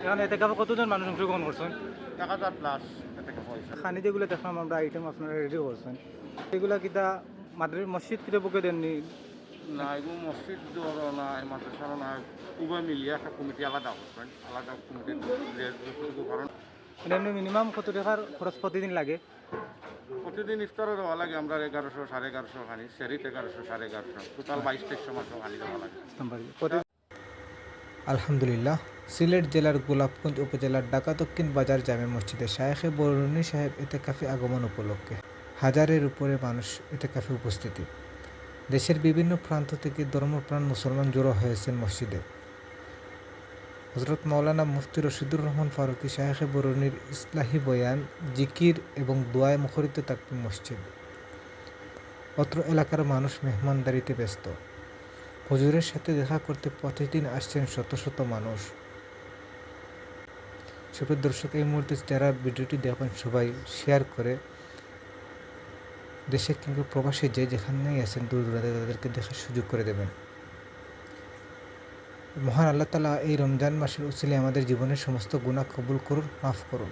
এখানে এতে কাপড় কতজন মানুষ অংশগ্রহণ করছেন? 1000 প্লাস থেকে পয়সা। খানি যেগুলো দেখলাম আমরা আইটেম আপনারা রেডি করছেন, এগুলা কিতা মসজিদ কিতা বুকে দেননি? না এগুলো মসজিদ দরও নাই মাদ্রাসারও নাই, উভয় মিলিয়ে একটা কমিটি আলাদা করবেন, আলাদা কমিটির যে যতটুকু কারণ এমনি মিনিমাম কত টাকার খরচ প্রতিদিন লাগে? প্রতিদিন ইফতারও দেওয়া লাগে আমরা 1100 1150 খানি, সেরিত 1100 1150, টোটাল 2200 মাত্র খানি দেওয়া লাগে। আলহামদুলিল্লাহ, সিলেট জেলার গোলাপগঞ্জ উপজেলার ঢাকা দক্ষিণ বাজার জামে মসজিদে শায়েখে বরুণী সাহেব এতেকাফে আগমন উপলক্ষে হাজারের উপরে মানুষ এতেকাফে উপস্থিতি। দেশের বিভিন্ন প্রান্ত থেকে ধর্মপ্রাণ মুসলমান জড়ো হয়েছেন মসজিদে। হজরত মাওলানা মুফতি রশিদুর রহমান ফারুকী শায়েখে বরুণীর ইসলাহি বয়ান, জিকির এবং দোয়ায় মুখরিত থাকবে মসজিদ। অত্র এলাকার মানুষ মেহমানদারিতে ব্যস্ত। হুজুরের সাথে দেখা করতে প্রতিদিন আসছেন শত শত মানুষ। সুপ্রিয় দর্শক, এই মুহূর্তে যারা ভিডিওটি দেখবেন সবাই শেয়ার করে দেশে কিংবা প্রবাসে যেখানেই আছেন দূর দূরান্তে তাদেরকে দেখার সুযোগ করে দেবেন। মহান আল্লাহ তাআলা এই রমজান মাসের উসিলায় আমাদের জীবনের সমস্ত গুনাহ কবুল করুন, মাফ করুন।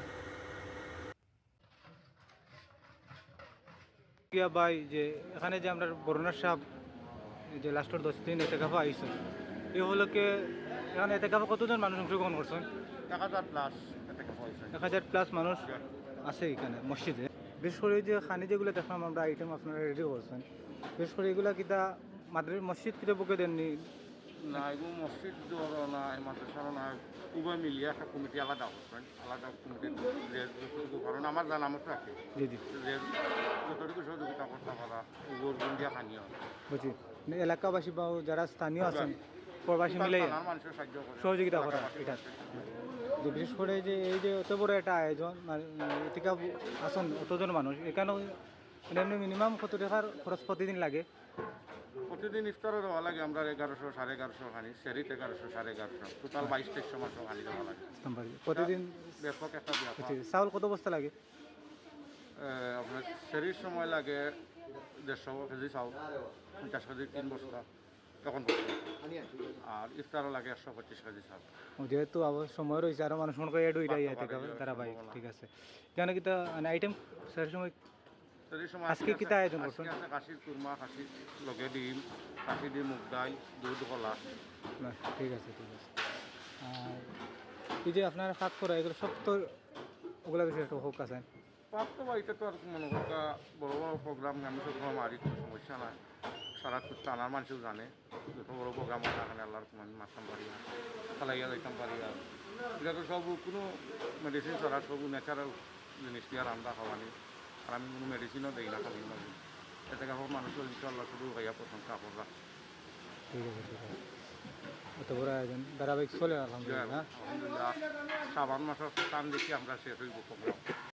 ভাই যে এখানে যে আমরা বরুণার সাহেব যে লাস্টের 10 দিন এতে কাপড় আইসেন, এই উপলক্ষে এখানে এতে কাপড় কতজন মানুষ অংশগ্রহণ করছেন? 1000 প্লাস থেকে পয়সা। 1000+ মানুষ আছে এখানে মসজিদে। বিশেষ করে যে খানি যেগুলো দেখলাম আমরা আইটেম আপনারা রেডি করছেন, বিশেষ করে এগুলা কিতা মসজিদ কিতা বুকে দেননি? না এগুলো মসজিদ দরও নাই মাদ্রাসারও নাই, উভয় মিলিয়ে একটা কমিটি আলাদা করবেন, আলাদা কমিটির যে যতটুকু কারণ আমার জানা মতো রাখে জি জি, যে যতটুকু সহযোগিতা করতে পারা ওগুলোর গুন্ডিয়া খানিও বুঝি। এলাকাবাসী বা যারা স্থানীয় আছেন প্রবাসী মিলে মানুষের সাহায্য করে সহযোগিতা করা এটা। যে বিশেষ করে যে এই যে অত বড় একটা আয়োজন এতিকা আসুন অতজন মানুষ, এখানেও এমনি মিনিমাম কত টাকার খরচ প্রতিদিন লাগে? প্রতিদিন ইফতারও দেওয়া লাগে আমরা 1100 1150 খানি, সেরিত 1100 1150, টোটাল 2200 মাত্র খানি দেওয়া লাগে। প্রতিদিন ব্যাপক একটা ব্যাপার। চাউল কত বস্তা লাগে? আপনার সেরির সময় লাগে 150 কেজি চাউল, 50 কেজি 3 বস্তা তখন বস্তা। আর ইফতারও লাগে 125 কেজি চাউল। যেহেতু আবার সময় রয়েছে আরও মানুষ মনে করে দুইটাই তারা ভাই ঠিক আছে। কেন কি আইটেম সেই সময় সেরির সময় আজকে কিতা আয়োজন করছেন? আছে খাসির কুরমা, খাসির লগে ডিম, খাসি ডিম, মুগ ডাল, দুধ, কলা। না ঠিক আছে ঠিক আছে। আর এই যে আপনার হাত করা এগুলো সব তো ওগুলো বিষয়ে একটা হোক আছে। পাপ তো বাড়িতে তো আর মনে করা বড় বড় প্রোগ্রাম আমি সব মারি, কোনো সমস্যা নাই। সারা টানার মানুষও জানে যত বড় প্রোগ্রাম হয় এখানে আল্লাহর মারতাম পারি না, খালাইয়া যাইতাম পারি। আর এটা তো সব কোনো মেডিসিন ছাড়া সব ন্যাচারাল জিনিস দিয়ে আর আমরা খাওয়ানি। আর আমি কোনো মেডিসিনও দিই না খালি মাঝে এতে কাপড় মানুষও ইনশাল্লাহ শুধু হইয়া প্রশংসা করলা। ঠিক আছে ঠিক আছে, এত বড় আয়োজন ধারাবাহিক চলে আলহামদুলিল্লাহ। আলহামদুলিল্লাহ, শ্রাবণ মাসের টান দেখি আমরা শেষ হইব প্রোগ্রাম।